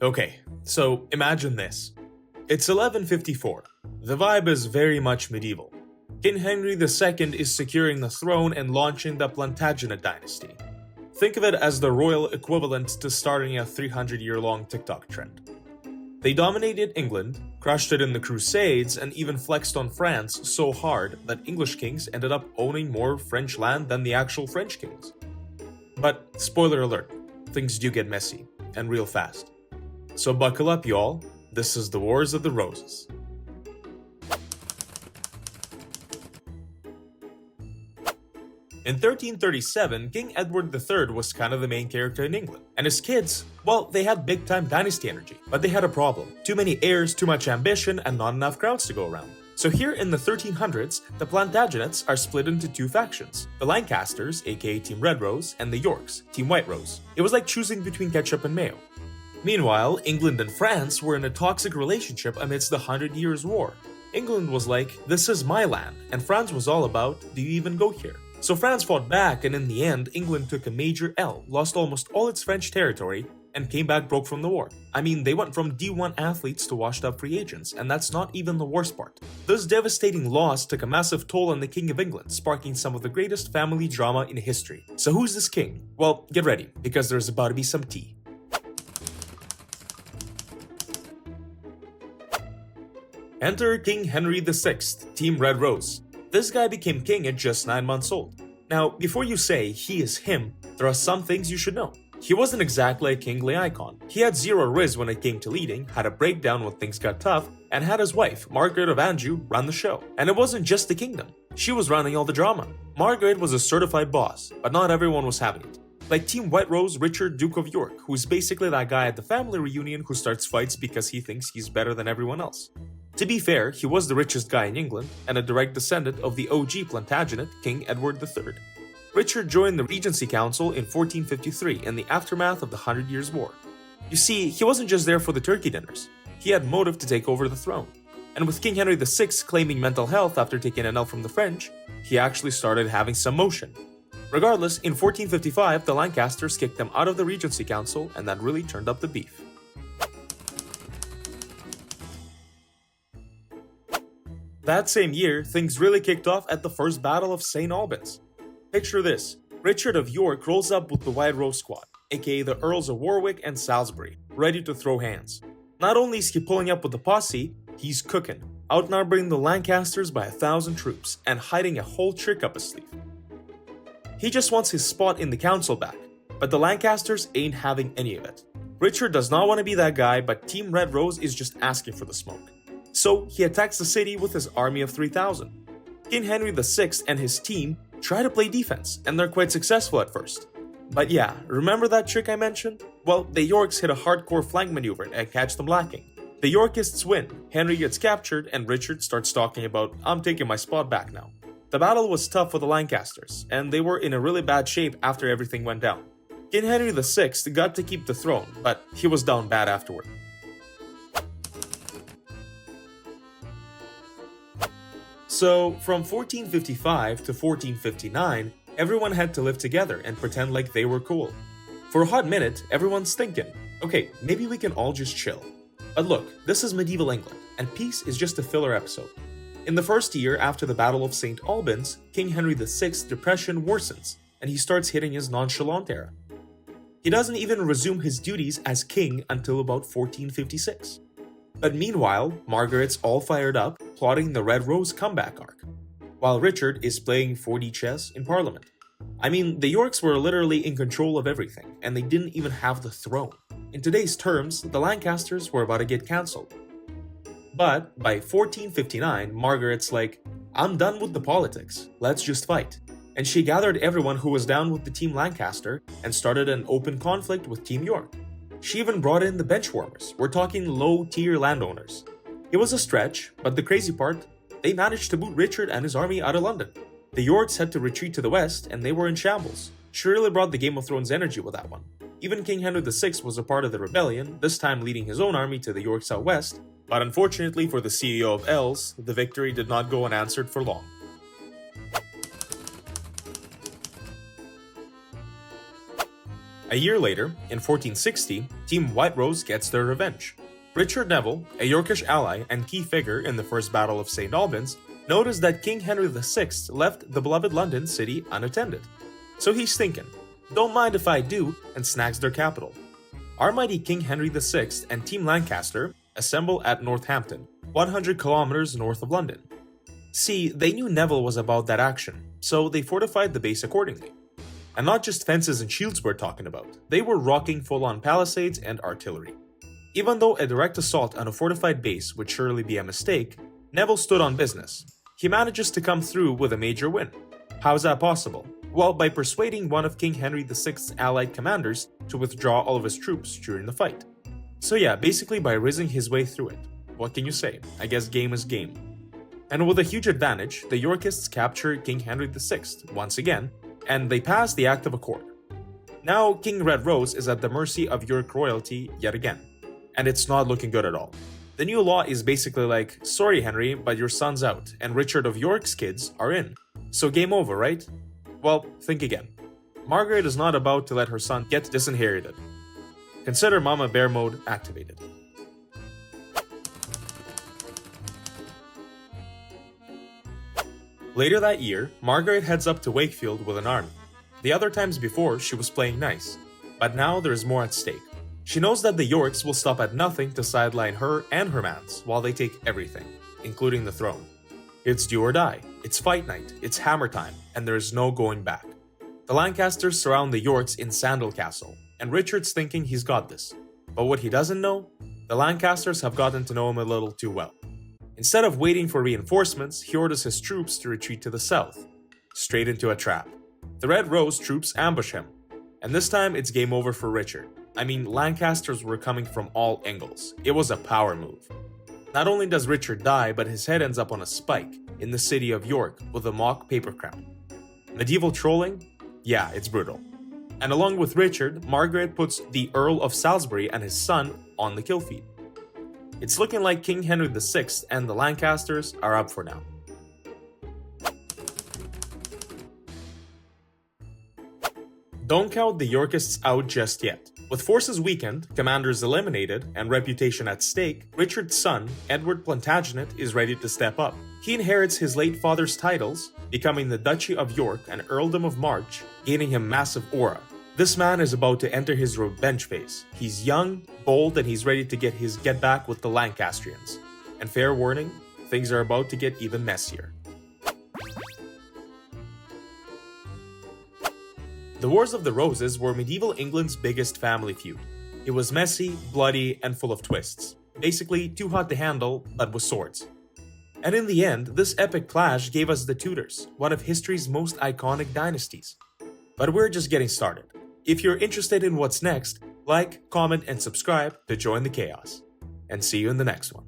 Okay, so imagine this. It's 1154. The vibe is very much medieval. King Henry II is securing the throne and launching the Plantagenet dynasty. Think of it as the royal equivalent to starting a 300-year-long TikTok trend. They dominated England, crushed it in the Crusades, and even flexed on France so hard that English kings ended up owning more French land than the actual French kings. But, spoiler alert, things do get messy, and real fast. So buckle up, y'all. This is the Wars of the Roses. In 1337, King Edward III was kind of the main character in England, and his kids, well, they had big-time dynasty energy, but they had a problem. Too many heirs, too much ambition, and not enough crowns to go around. So here in the 1300s, the Plantagenets are split into two factions, the Lancasters, aka Team Red Rose, and the Yorks, Team White Rose. It was like choosing between ketchup and mayo. Meanwhile, England and France were in a toxic relationship amidst the 100 Years' War. England was like, this is my land, and France was all about, do you even go here? So France fought back, and in the end, England took a major L, lost almost all its French territory, and came back broke from the war. I mean, they went from D1 athletes to washed up free agents, and that's not even the worst part. This devastating loss took a massive toll on the King of England, sparking some of the greatest family drama in history. So who's this king? Well, get ready, because there's about to be some tea. Enter King Henry VI, Team Red Rose. This guy became king at just 9 months old. Now, before you say he is him, there are some things you should know. He wasn't exactly a kingly icon. He had zero-rizz when it came to leading, had a breakdown when things got tough, and had his wife, Margaret of Anjou, run the show. And it wasn't just the kingdom. She was running all the drama. Margaret was a certified boss, but not everyone was having it. Like Team White Rose Richard, Duke of York, who's basically that guy at the family reunion who starts fights because he thinks he's better than everyone else. To be fair, he was the richest guy in England and a direct descendant of the OG Plantagenet, King Edward III. Richard joined the Regency Council in 1453 in the aftermath of the 100 Years' War. You see, he wasn't just there for the turkey dinners. He had motive to take over the throne. And with King Henry VI claiming mental health after taking an L from the French, he actually started having some motion. Regardless, in 1455, the Lancasters kicked him out of the Regency Council, and that really turned up the beef. That same year, things really kicked off at the First Battle of St. Albans. Picture this, Richard of York rolls up with the White Rose Squad, aka the Earls of Warwick and Salisbury, ready to throw hands. Not only is he pulling up with the posse, he's cooking, outnumbering the Lancasters by 1,000 troops and hiding a whole trick up his sleeve. He just wants his spot in the council back, but the Lancasters ain't having any of it. Richard does not want to be that guy, but Team Red Rose is just asking for the smoke. So he attacks the city with his army of 3,000. King Henry VI and his team try to play defense, and they're quite successful at first. But yeah, remember that trick I mentioned? Well, the Yorks hit a hardcore flank maneuver and catch them lacking. The Yorkists win, Henry gets captured, and Richard starts talking about, I'm taking my spot back now. The battle was tough for the Lancasters, and they were in a really bad shape after everything went down. King Henry VI got to keep the throne, but he was down bad afterward. So, from 1455 to 1459, everyone had to live together and pretend like they were cool. For a hot minute, everyone's thinking, okay, maybe we can all just chill. But look, this is medieval England, and peace is just a filler episode. In the first year after the Battle of St. Albans, King Henry VI's depression worsens, and he starts hitting his nonchalant era. He doesn't even resume his duties as king until about 1456. But meanwhile, Margaret's all fired up, plotting the Red Rose comeback arc, while Richard is playing 4D chess in Parliament. I mean, the Yorks were literally in control of everything, and they didn't even have the throne. In today's terms, the Lancasters were about to get cancelled. But by 1459, Margaret's like, I'm done with the politics, let's just fight. And she gathered everyone who was down with the Team Lancaster and started an open conflict with Team York. She even brought in the benchwarmers, we're talking low-tier landowners. It was a stretch, but the crazy part, they managed to boot Richard and his army out of London. The Yorks had to retreat to the west, and they were in shambles. She really brought the Game of Thrones energy with that one. Even King Henry VI was a part of the rebellion, this time leading his own army to the Yorks out west, but unfortunately for the CEO of Els, the victory did not go unanswered for long. A year later, in 1460, Team White Rose gets their revenge. Richard Neville, a Yorkish ally and key figure in the First Battle of St. Albans, noticed that King Henry VI left the beloved London city unattended. So he's thinking, don't mind if I do, and snags their capital. Our mighty King Henry VI and Team Lancaster assemble at Northampton, 100 kilometers north of London. See, they knew Neville was about that action, so they fortified the base accordingly. And not just fences and shields we're talking about, they were rocking full-on palisades and artillery. Even though a direct assault on a fortified base would surely be a mistake, Neville stood on business. He manages to come through with a major win. How is that possible? Well, by persuading one of King Henry VI's allied commanders to withdraw all of his troops during the fight. So yeah, basically by rizzing his way through it. What can you say? I guess game is game. And with a huge advantage, the Yorkists capture King Henry VI once again, and they pass the Act of Accord. Now King Red Rose is at the mercy of York royalty yet again, and it's not looking good at all. The new law is basically like, sorry Henry, but your son's out, and Richard of York's kids are in. So game over, right? Well, think again. Margaret is not about to let her son get disinherited. Consider Mama Bear mode activated. Later that year, Margaret heads up to Wakefield with an army. The other times before, she was playing nice, but now there is more at stake. She knows that the Yorks will stop at nothing to sideline her and her mans while they take everything, including the throne. It's do or die, it's fight night, it's hammer time, and there is no going back. The Lancasters surround the Yorks in Sandal Castle, and Richard's thinking he's got this. But what he doesn't know? The Lancasters have gotten to know him a little too well. Instead of waiting for reinforcements, he orders his troops to retreat to the south, straight into a trap. The Red Rose troops ambush him, and this time it's game over for Richard. I mean, Lancasters were coming from all angles. It was a power move. Not only does Richard die, but his head ends up on a spike in the city of York with a mock paper crown. Medieval trolling? Yeah, it's brutal. And along with Richard, Margaret puts the Earl of Salisbury and his son on the kill feed. It's looking like King Henry VI and the Lancasters are up for now. Don't count the Yorkists out just yet. With forces weakened, commanders eliminated, and reputation at stake, Richard's son, Edward Plantagenet, is ready to step up. He inherits his late father's titles, becoming the Duchy of York and Earldom of March, gaining him massive aura. This man is about to enter his revenge phase. He's young, bold, and he's ready to get his get back with the Lancastrians. And fair warning, things are about to get even messier. The Wars of the Roses were medieval England's biggest family feud. It was messy, bloody, and full of twists. Basically, too hot to handle, but with swords. And in the end, this epic clash gave us the Tudors, one of history's most iconic dynasties. But we're just getting started. If you're interested in what's next, like, comment, and subscribe to join the chaos. And see you in the next one.